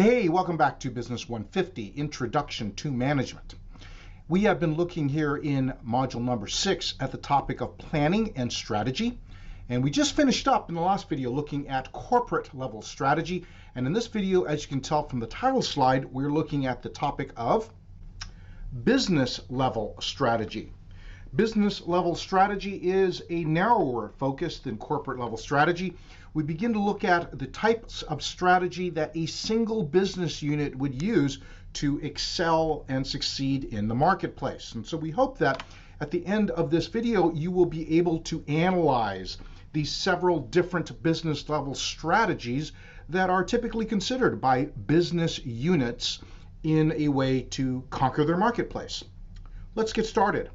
Hey, welcome back to Business 150, Introduction to Management. We have been looking here in module number 6 at the topic of planning and strategy. And we just finished up in the last video looking at corporate level strategy. And in this video, as you can tell from the title slide, we're looking at the topic of business level strategy. Business level strategy is a narrower focus than corporate level strategy. We begin to look at the types of strategy that a single business unit would use to excel and succeed in the marketplace. And so we hope that at the end of this video, you will be able to analyze these several different business level strategies that are typically considered by business units in a way to conquer their marketplace. Let's get started.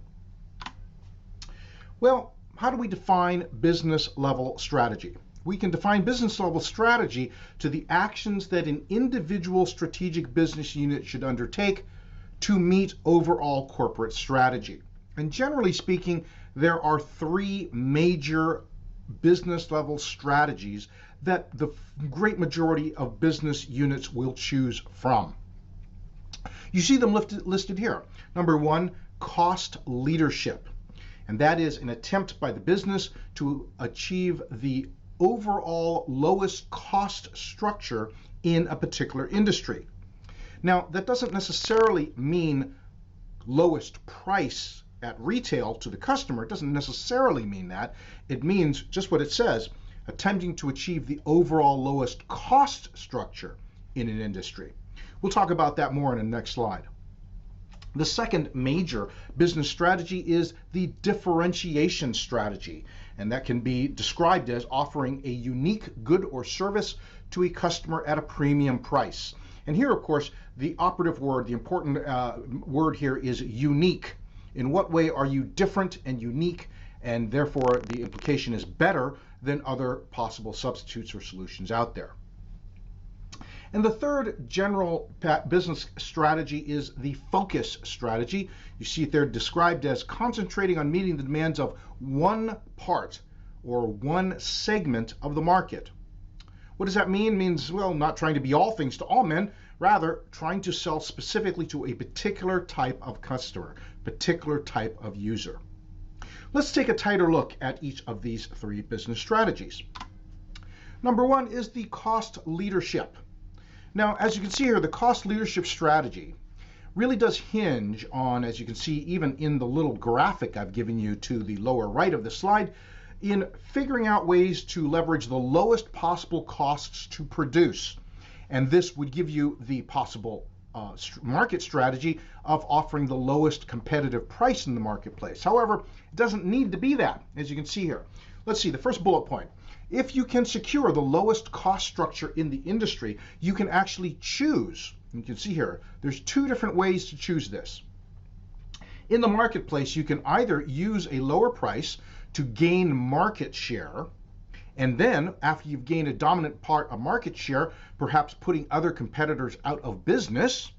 Well, how do we define business level strategy? We can define business level strategy to the actions that an individual strategic business unit should undertake to meet overall corporate strategy. And generally speaking, there are three major business level strategies that the great majority of business units will choose from. You see them listed here. Number one, cost leadership. And that is an attempt by the business to achieve the overall lowest cost structure in a particular industry. Now, that doesn't necessarily mean lowest price at retail to the customer. It doesn't necessarily mean that. It means just what it says, attempting to achieve the overall lowest cost structure in an industry. We'll talk about that more in the next slide. The second major business strategy is the differentiation strategy, and that can be described as offering a unique good or service to a customer at a premium price. And here, of course, the operative word, the important word here is unique. In what way are you different and unique, and therefore the implication is better than other possible substitutes or solutions out there? And the third general business strategy is the focus strategy. You see it there described as concentrating on meeting the demands of one part or one segment of the market. What does that mean? It means, well, not trying to be all things to all men, rather trying to sell specifically to a particular type of customer, particular type of user. Let's take a tighter look at each of these three business strategies. Number one is the cost leadership. Now, as you can see here, the cost leadership strategy really does hinge on, as you can see even in the little graphic I've given you to the lower right of the slide, in figuring out ways to leverage the lowest possible costs to produce. And this would give you the possible market strategy of offering the lowest competitive price in the marketplace. However, it doesn't need to be that, as you can see here. Let's see, the first bullet point. If you can secure the lowest cost structure in the industry, you can actually choose. You can see here, there's two different ways to choose this. In the marketplace, you can either use a lower price to gain market share, and then after you've gained a dominant part of market share, perhaps putting other competitors out of business,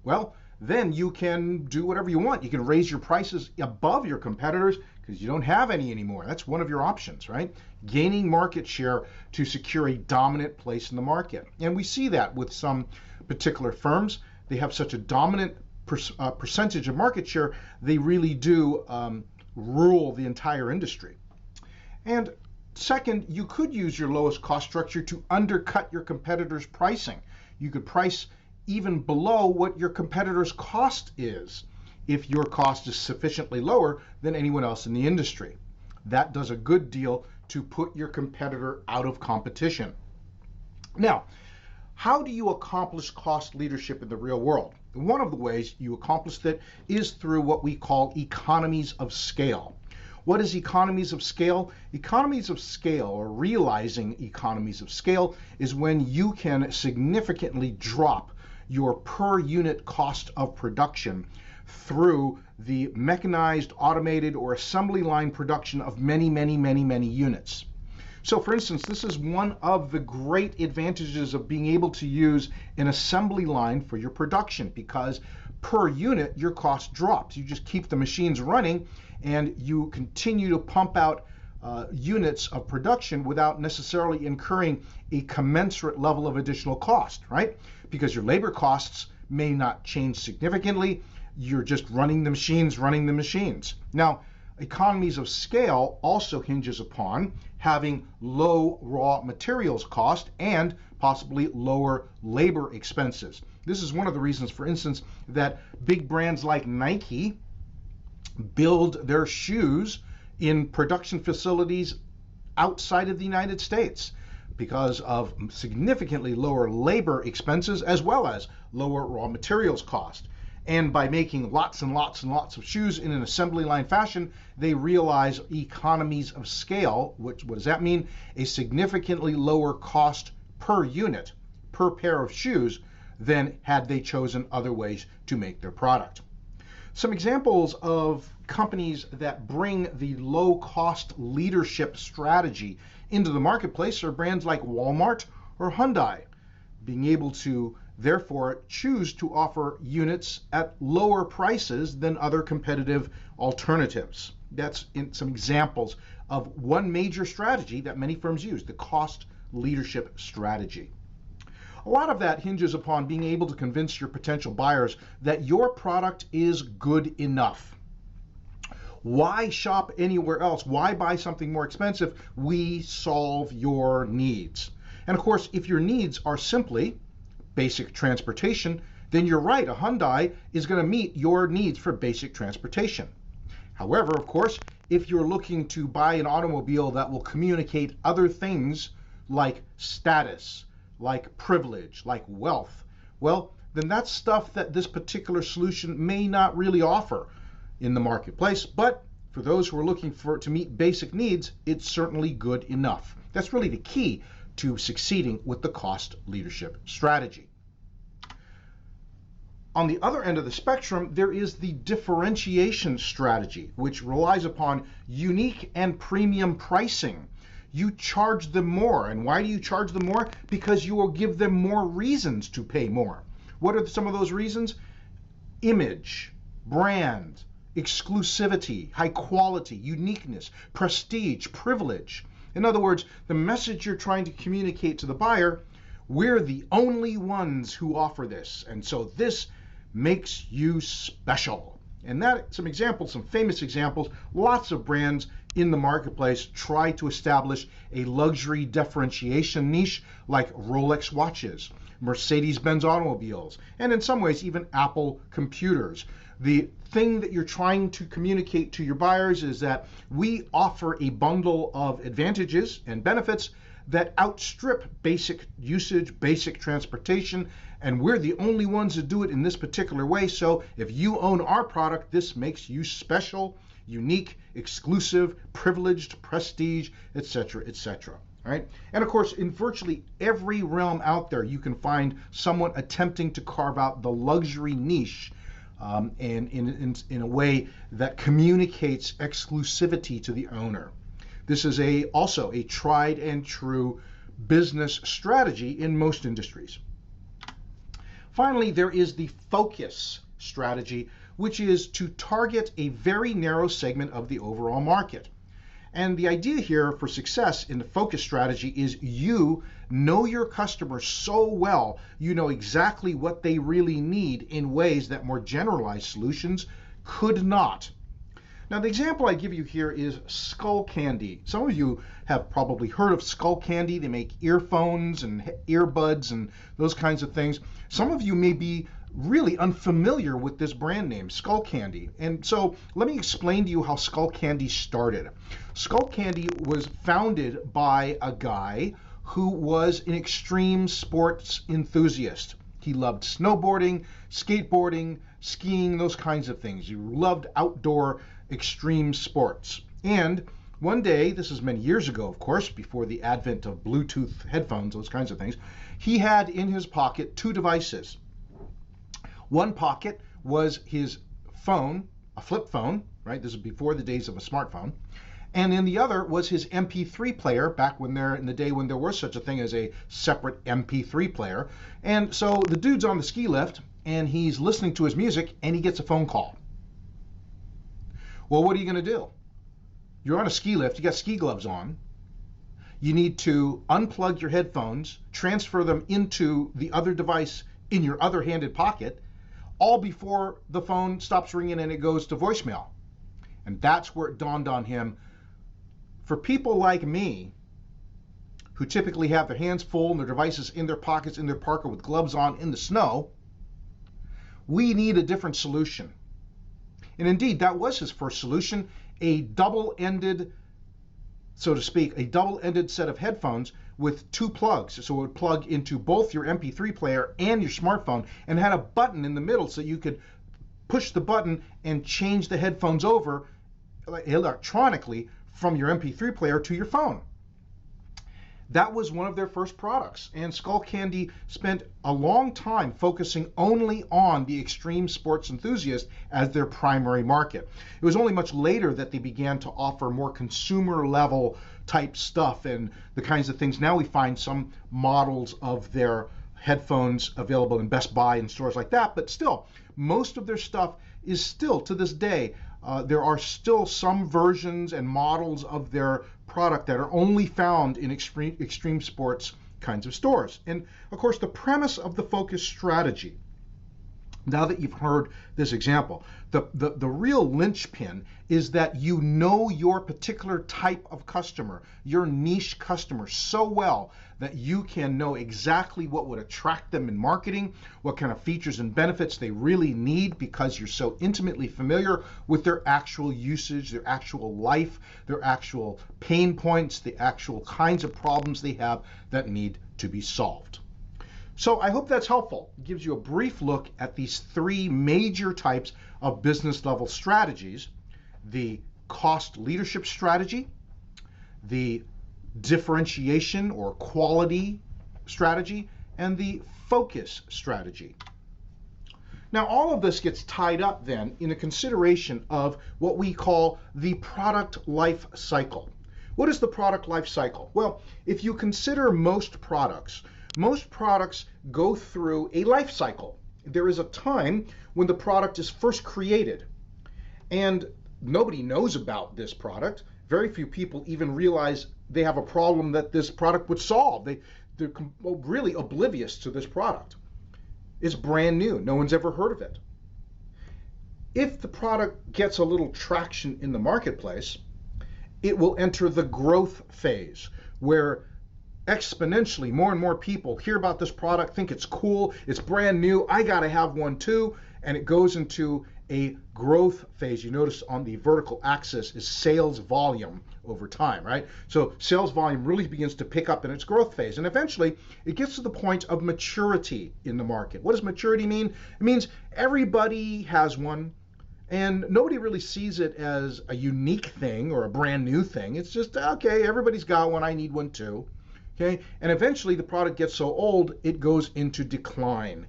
well, then you can do whatever you want. You can raise your prices above your competitors because you don't have any anymore. That's one of your options, right? Gaining market share to secure a dominant place in the market. And we see that with some particular firms. They have such a dominant percentage of market share, they really do rule the entire industry. And second, you could use your lowest cost structure to undercut your competitors' pricing. You could price even below what your competitor's cost is if your cost is sufficiently lower than anyone else in the industry. That does a good deal to put your competitor out of competition. Now, how do you accomplish cost leadership in the real world? One of the ways you accomplish that is through what we call economies of scale. What is economies of scale? Economies of scale, or realizing economies of scale, is when you can significantly drop your per unit cost of production through the mechanized, automated, or assembly line production of many units. So for instance, this is one of the great advantages of being able to use an assembly line for your production, because per unit your cost drops. You just keep the machines running and you continue to pump out units of production without necessarily incurring a commensurate level of additional cost, right? Because your labor costs may not change significantly. You're just running the machines. Now, economies of scale also hinges upon having low raw materials cost and possibly lower labor expenses. This is one of the reasons, for instance, that big brands like Nike build their shoes in production facilities outside of the United States because of significantly lower labor expenses as well as lower raw materials cost. And by making lots and lots and lots of shoes in an assembly line fashion, they realize economies of scale, which, what does that mean? A significantly lower cost per unit, per pair of shoes, than had they chosen other ways to make their product. Some examples of companies that bring the low-cost leadership strategy into the marketplace are brands like Walmart or Hyundai, being able to therefore choose to offer units at lower prices than other competitive alternatives. That's some examples of one major strategy that many firms use, the cost leadership strategy. A lot of that hinges upon being able to convince your potential buyers that your product is good enough. Why shop anywhere else? Why buy something more expensive? We solve your needs. And of course, if your needs are simply basic transportation, then you're right, a Hyundai is going to meet your needs for basic transportation. However, of course, if you're looking to buy an automobile that will communicate other things like status, like privilege, like wealth, well, then that's stuff that this particular solution may not really offer in the marketplace. But for those who are looking to meet basic needs, it's certainly good enough. That's really the key to succeeding with the cost leadership strategy. On the other end of the spectrum, there is the differentiation strategy, which relies upon unique and premium pricing. You charge them more. And why do you charge them more? Because you will give them more reasons to pay more. What are some of those reasons? Image, brand, exclusivity, high quality, uniqueness, prestige, privilege. In other words, the message you're trying to communicate to the buyer, we're the only ones who offer this, and so this makes you special. And that, some examples, some famous examples, lots of brands in the marketplace try to establish a luxury differentiation niche, like Rolex watches, Mercedes-Benz automobiles, and in some ways even Apple computers. The thing that you're trying to communicate to your buyers is that we offer a bundle of advantages and benefits that outstrip basic usage, basic transportation, and we're the only ones that do it in this particular way. So if you own our product, this makes you special, unique, exclusive, privileged, prestige, etc., etc. All right? And of course, in virtually every realm out there, you can find someone attempting to carve out the luxury niche and in a way that communicates exclusivity to the owner. This is also a tried and true business strategy in most industries. Finally, there is the focus strategy, which is to target a very narrow segment of the overall market. And the idea here for success in the focus strategy is you know your customer so well, you know exactly what they really need in ways that more generalized solutions could not. Now, the example I give you here is Skull Candy. Some of you have probably heard of Skull Candy. They make earphones and earbuds and those kinds of things. Some of you may be really unfamiliar with this brand name, Skull Candy. And so let me explain to you how Skull Candy started. Skull Candy was founded by a guy who was an extreme sports enthusiast. He loved snowboarding, skateboarding, skiing, those kinds of things. He loved outdoor extreme sports. And one day, this is many years ago, of course, before the advent of Bluetooth headphones, those kinds of things, he had in his pocket two devices. One pocket was his phone, a flip phone, right? This is before the days of a smartphone. And in the other was his MP3 player, back when in the day when there was such a thing as a separate MP3 player. And so the dude's on the ski lift, and he's listening to his music, and he gets a phone call. Well, what are you going to do? you're on a ski lift, you got ski gloves on, you need to unplug your headphones, transfer them into the other device in your other handed pocket, all before the phone stops ringing and it goes to voicemail. And that's where it dawned on him, for people like me, who typically have their hands full and their devices in their pockets, in their parka with gloves on in the snow, we need a different solution. And indeed, that was his first solution, a double-ended, so to speak, a double-ended set of headphones with two plugs. So it would plug into both your MP3 player and your smartphone, and had a button in the middle so you could push the button and change the headphones over electronically from your MP3 player to your phone. That was one of their first products, and Skullcandy spent a long time focusing only on the extreme sports enthusiast as their primary market. It was only much later that they began to offer more consumer level type stuff and the kinds of things. Now we find some models of their headphones available in Best Buy and stores like that, but still, most of their stuff is still, to this day, there are still some versions and models of their product that are only found in extreme sports kinds of stores. And of course, the premise of the focus strategy, now that you've heard this example, the real linchpin is that you know your particular type of customer, your niche customer, so well that you can know exactly what would attract them in marketing, what kind of features and benefits they really need, because you're so intimately familiar with their actual usage, their actual life, their actual pain points, the actual kinds of problems they have that need to be solved. So I hope that's helpful. It gives you a brief look at these three major types of business level strategies: the cost leadership strategy, the differentiation or quality strategy, and the focus strategy. Now, all of this gets tied up then in a consideration of what we call the product life cycle. What is the product life cycle? Well, if you consider most products go through a life cycle. There is a time when the product is first created, and nobody knows about this product. Very few people even realize they have a problem that this product would solve. They're really oblivious to this product. It's brand new. No one's ever heard of it. If the product gets a little traction in the marketplace, it will enter the growth phase, where exponentially more and more people hear about this product, think it's cool, it's brand new, I gotta have one too, and it goes into a growth phase. You notice on the vertical axis is sales volume over time, right? So sales volume really begins to pick up in its growth phase, and eventually it gets to the point of maturity in the market. What does maturity mean? It means everybody has one, and nobody really sees it as a unique thing or a brand new thing. It's just, okay, everybody's got one, I need one too. Okay? And eventually the product gets so old, it goes into decline.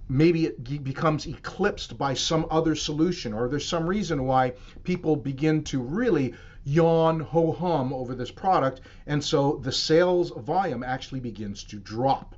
Maybe it becomes eclipsed by some other solution, or there's some reason why people begin to really yawn, ho-hum over this product, and so the sales volume actually begins to drop.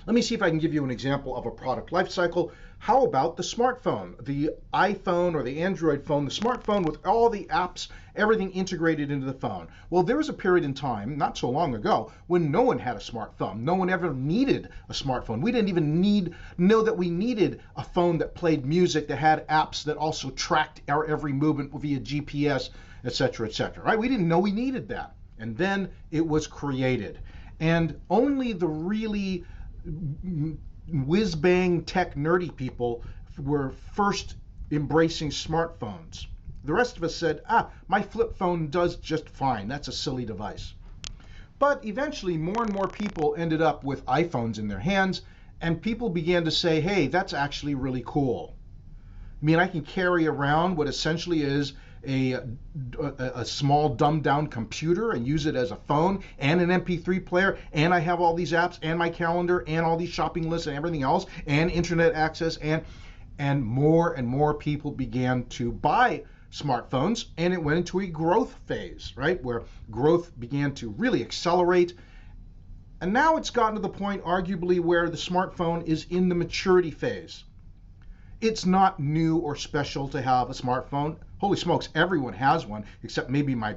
Let me see if I can give you an example of a product life cycle. How about the smartphone, the iPhone or the Android phone, the smartphone with all the apps, everything integrated into the phone? Well, there was a period in time, not so long ago, when no one had a smartphone. No one ever needed a smartphone. We didn't even know that we needed a phone that played music, that had apps that also tracked our every movement via GPS, etc., etc., right? We didn't know we needed that. And then it was created. And only the really whiz-bang tech nerdy people were first embracing smartphones. The rest of us said, my flip phone does just fine. That's a silly device. But eventually more and more people ended up with iPhones in their hands, and people began to say, hey, that's actually really cool. I mean, I can carry around what essentially is a small dumbed down computer and use it as a phone and an MP3 player, and I have all these apps and my calendar and all these shopping lists and everything else and internet access, and more people began to buy smartphones, and it went into a growth phase, right, where growth began to really accelerate. And now it's gotten to the point arguably where the smartphone is in the maturity phase. It's not new or special to have a smartphone. Holy smokes, everyone has one, except maybe my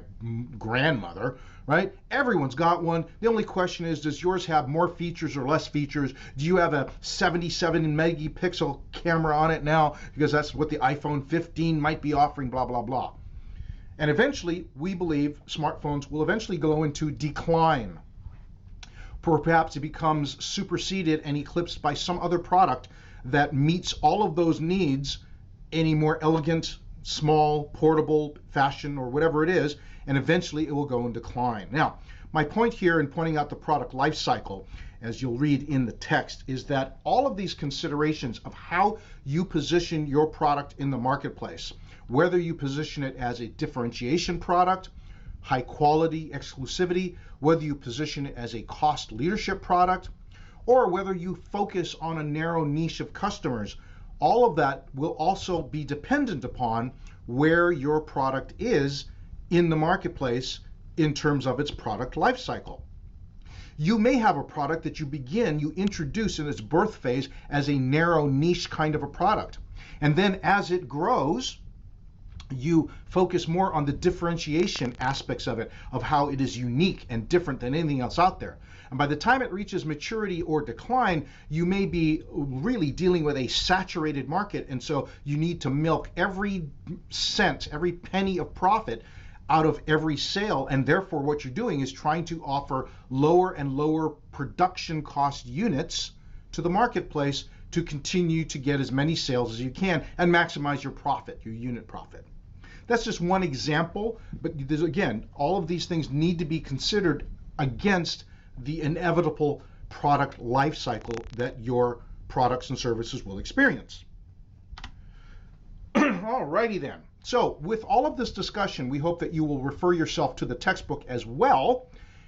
grandmother, right? Everyone's got one. The only question is, does yours have more features or less features? Do you have a 77 megapixel camera on it now? Because that's what the iPhone 15 might be offering, blah, blah, blah. And eventually, we believe smartphones will eventually go into decline. Perhaps it becomes superseded and eclipsed by some other product that meets all of those needs in a more elegant, small, portable fashion or whatever it is, and eventually it will go in decline. Now, my point here in pointing out the product life cycle, as you'll read in the text, is that all of these considerations of how you position your product in the marketplace, whether you position it as a differentiation product, high quality exclusivity, whether you position it as a cost leadership product, or whether you focus on a narrow niche of customers, all of that will also be dependent upon where your product is in the marketplace in terms of its product life cycle. You may have a product that you introduce in its birth phase as a narrow niche kind of a product. And then as it grows, you focus more on the differentiation aspects of it, of how it is unique and different than anything else out there. And by the time it reaches maturity or decline, you may be really dealing with a saturated market. And so you need to milk every cent, every penny of profit out of every sale. And therefore, what you're doing is trying to offer lower and lower production cost units to the marketplace to continue to get as many sales as you can and maximize your profit, your unit profit. That's just one example, but there's, again, all of these things need to be considered against the inevitable product life cycle that your products and services will experience. Alrighty then. So with all of this discussion, we hope that you will refer yourself to the textbook as well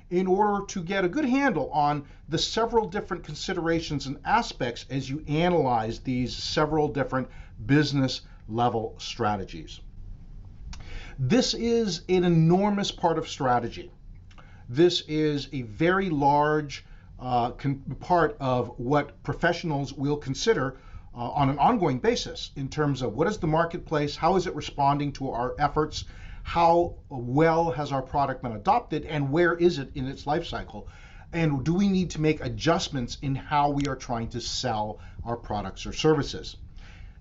in order to get a good handle on the several different considerations and aspects as you analyze these several different business level strategies. This is an enormous part of strategy. This is a very large part of what professionals will consider on an ongoing basis in terms of what is the marketplace, how is it responding to our efforts, how well has our product been adopted, and where is it in its life cycle, and do we need to make adjustments in how we are trying to sell our products or services.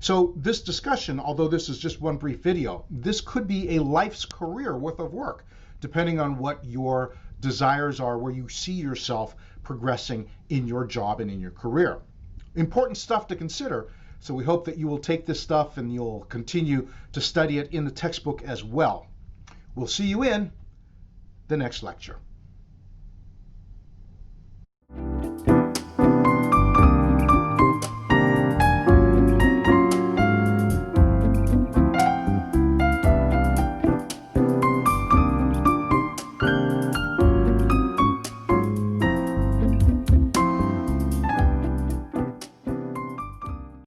So this discussion, although this is just one brief video, this could be a life's career worth of work, depending on what your desires are, where you see yourself progressing in your job and in your career. Important stuff to consider, so we hope that you will take this stuff and you'll continue to study it in the textbook as well. We'll see you in the next lecture.